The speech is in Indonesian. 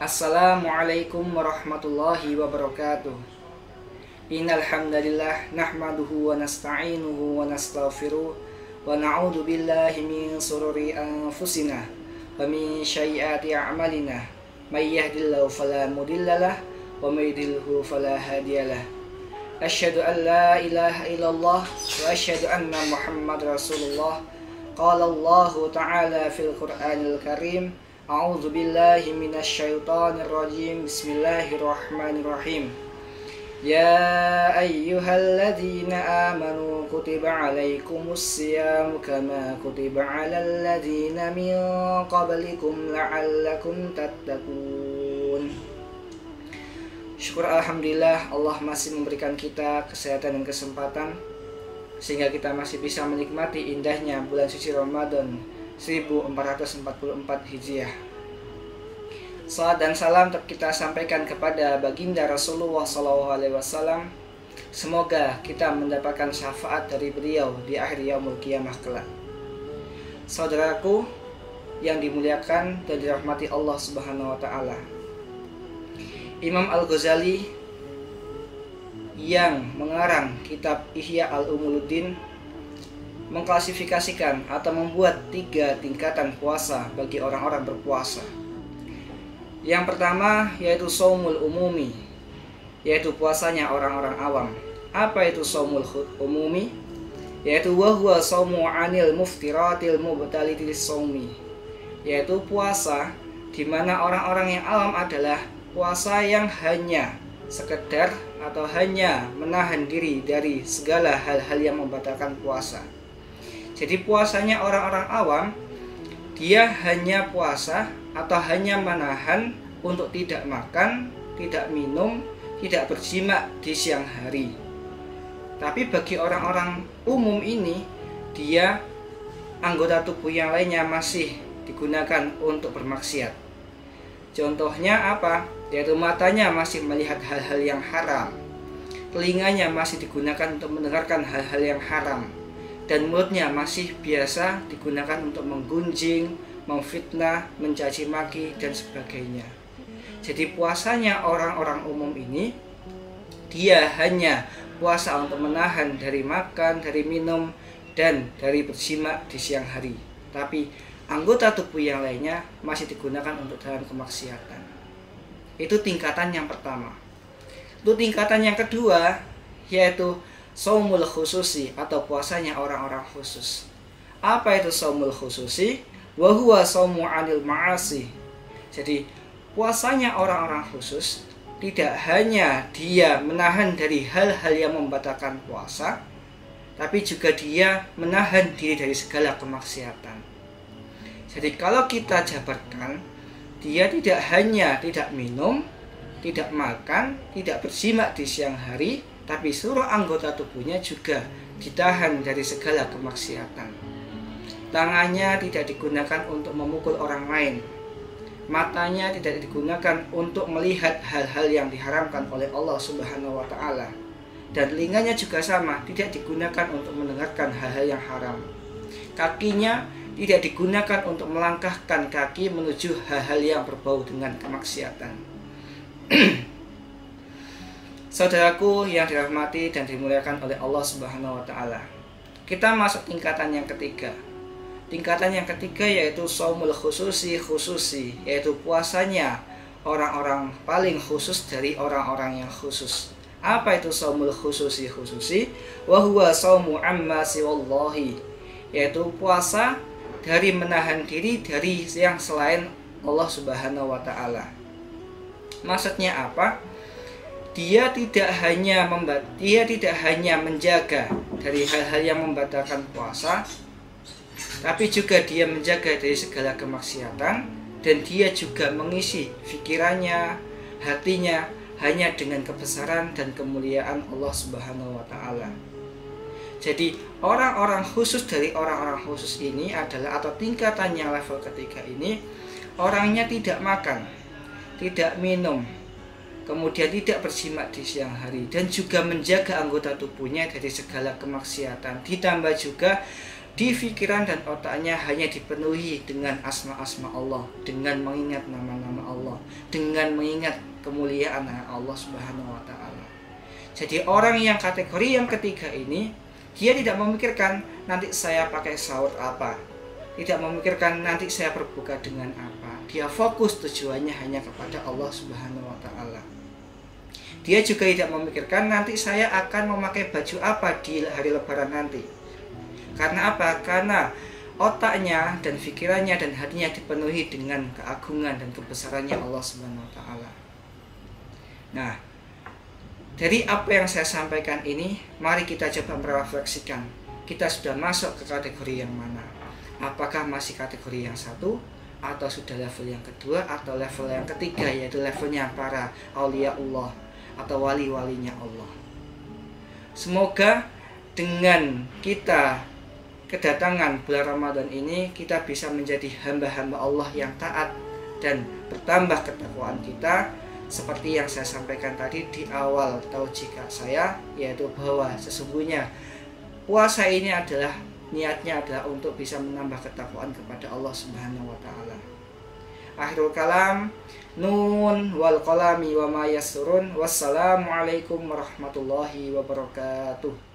Assalamualaikum warahmatullahi wabarakatuh. Innal hamdalillah nahmaduhu wa nasta'inuhu wa nastaghfiruh wa na'udzu billahi min shururi anfusina wa min sayyiati a'malina. May yahdihillahu fala mudhillalah wa may yudhlilhu fala hadiyalah. Asyhadu an la ilaha illallah wa asyhadu anna Muhammadar Rasulullah. Qala Allah Ta'ala fil Qur'anil Karim. A'udzu billahi minasyaitonir rajim. Bismillahirrahmanirrahim. Ya ayyuhalladzina amanu kutiba alaikumus siyam kama kutiba alal ladzina min qablikum la'allakum tattaqun. Syukur alhamdulillah, Allah masih memberikan kita kesehatan dan kesempatan sehingga kita masih bisa menikmati indahnya bulan suci Ramadan 1444 Hijriah. Salam dan salam tetap kita sampaikan kepada baginda Rasulullah SAW. Semoga kita mendapatkan syafaat dari beliau di akhir yaumul qiyamah kelak. Saudaraku yang dimuliakan dan dirahmati Allah Subhanahu wa taala. Imam Al-Ghazali yang mengarang kitab Ihya Ulumuddin mengklasifikasikan atau membuat 3 tingkatan puasa bagi orang-orang berpuasa. Yang pertama yaitu shaumul umumi, yaitu puasanya orang-orang awam. Apa itu shaumul umumi? Yaitu wa huwa shaumu anil muftiratil mubtalitis shaumi, yaitu puasa di mana orang-orang yang awam adalah puasa yang hanya sekedar atau hanya menahan diri dari segala hal-hal yang membatalkan puasa. Jadi puasanya orang-orang awam, dia hanya puasa atau hanya menahan untuk tidak makan, tidak minum, tidak berjima di siang hari. Tapi bagi orang-orang umum ini, dia anggota tubuh yang lainnya masih digunakan untuk bermaksiat. Contohnya apa? Yaitu matanya masih melihat hal-hal yang haram, telinganya masih digunakan untuk mendengarkan hal-hal yang haram, dan mulutnya masih biasa digunakan untuk menggunjing, memfitnah, mencaci maki, dan sebagainya. Jadi puasanya orang-orang umum ini, dia hanya puasa untuk menahan dari makan, dari minum, dan dari berjima di siang hari. Tapi anggota tubuh yang lainnya masih digunakan untuk dalam kemaksiatan. Itu tingkatan yang pertama. Itu tingkatan yang kedua, yaitu shaumul khususi atau puasanya orang-orang khusus. Apa itu shaumul khususi? Wa huwa shaumu 'anil ma'asi. Jadi puasanya orang-orang khusus tidak hanya dia menahan dari hal-hal yang membatalkan puasa, tapi juga dia menahan diri dari segala kemaksiatan. Jadi kalau kita jabarkan, dia tidak hanya tidak minum, tidak makan, tidak berjima di siang hari, tapi seluruh anggota tubuhnya juga ditahan dari segala kemaksiatan. Tangannya tidak digunakan untuk memukul orang lain. Matanya tidak digunakan untuk melihat hal-hal yang diharamkan oleh Allah Subhanahu wa taala. Dan telinganya juga sama, tidak digunakan untuk mendengarkan hal-hal yang haram. Kakinya tidak digunakan untuk melangkahkan kaki menuju hal-hal yang berbau dengan kemaksiatan. Saudaraku yang dirahmati dan dimuliakan oleh Allah Subhanahu wa taala. Kita masuk tingkatan yang ketiga. Tingkatan yang ketiga yaitu shaumul khususi, yaitu puasanya orang-orang paling khusus dari orang-orang yang khusus. Apa itu shaumul khususi? Wa huwa shaumu amma siwallahi, yaitu puasa dari menahan diri dari yang selain Allah Subhanahu wa taala. Maksudnya apa? Dia tidak hanya menjaga dari hal-hal yang membatalkan puasa, tapi juga dia menjaga dari segala kemaksiatan, dan dia juga mengisi pikirannya, hatinya hanya dengan kebesaran dan kemuliaan Allah Subhanahu wa taala. Jadi orang-orang khusus dari orang-orang khusus ini adalah, atau tingkatan yang level ketiga ini, orangnya tidak makan, tidak minum, kemudian tidak berjima di siang hari, dan juga menjaga anggota tubuhnya dari segala kemaksiatan. Ditambah juga di pikiran dan otaknya hanya dipenuhi dengan asma-asma Allah, dengan mengingat nama-nama Allah, dengan mengingat kemuliaan Allah Subhanahu wa taala. Jadi orang yang kategori yang ketiga ini, dia tidak memikirkan nanti saya pakai sahur apa, tidak memikirkan nanti saya berbuka dengan apa. Dia fokus tujuannya hanya kepada Allah Subhanahu wa taala. Dia juga tidak memikirkan nanti saya akan memakai baju apa di hari lebaran nanti. Karena apa? Karena otaknya dan pikirannya dan hatinya dipenuhi dengan keagungan dan kebesarannya Allah Subhanahu wa taala. Nah, dari apa yang saya sampaikan ini, mari kita coba merefleksikan. Kita sudah masuk ke kategori yang mana? Apakah masih kategori yang satu, atau sudah level yang kedua, atau level yang ketiga, yaitu levelnya para aulia Allah atau wali-walinya Allah. Semoga dengan kita kedatangan bulan Ramadan ini, kita bisa menjadi hamba-hamba Allah yang taat dan bertambah ketakwaan kita, seperti yang saya sampaikan tadi di awal taujika saya, yaitu bahwa sesungguhnya puasa ini adalah niatnya adalah untuk bisa menambah ketakwaan kepada Allah Subhanahu wa taala. Akhirul kalam, nun wal qalami wa ma yasurun. Wassalamualaikum warahmatullahi wabarakatuh.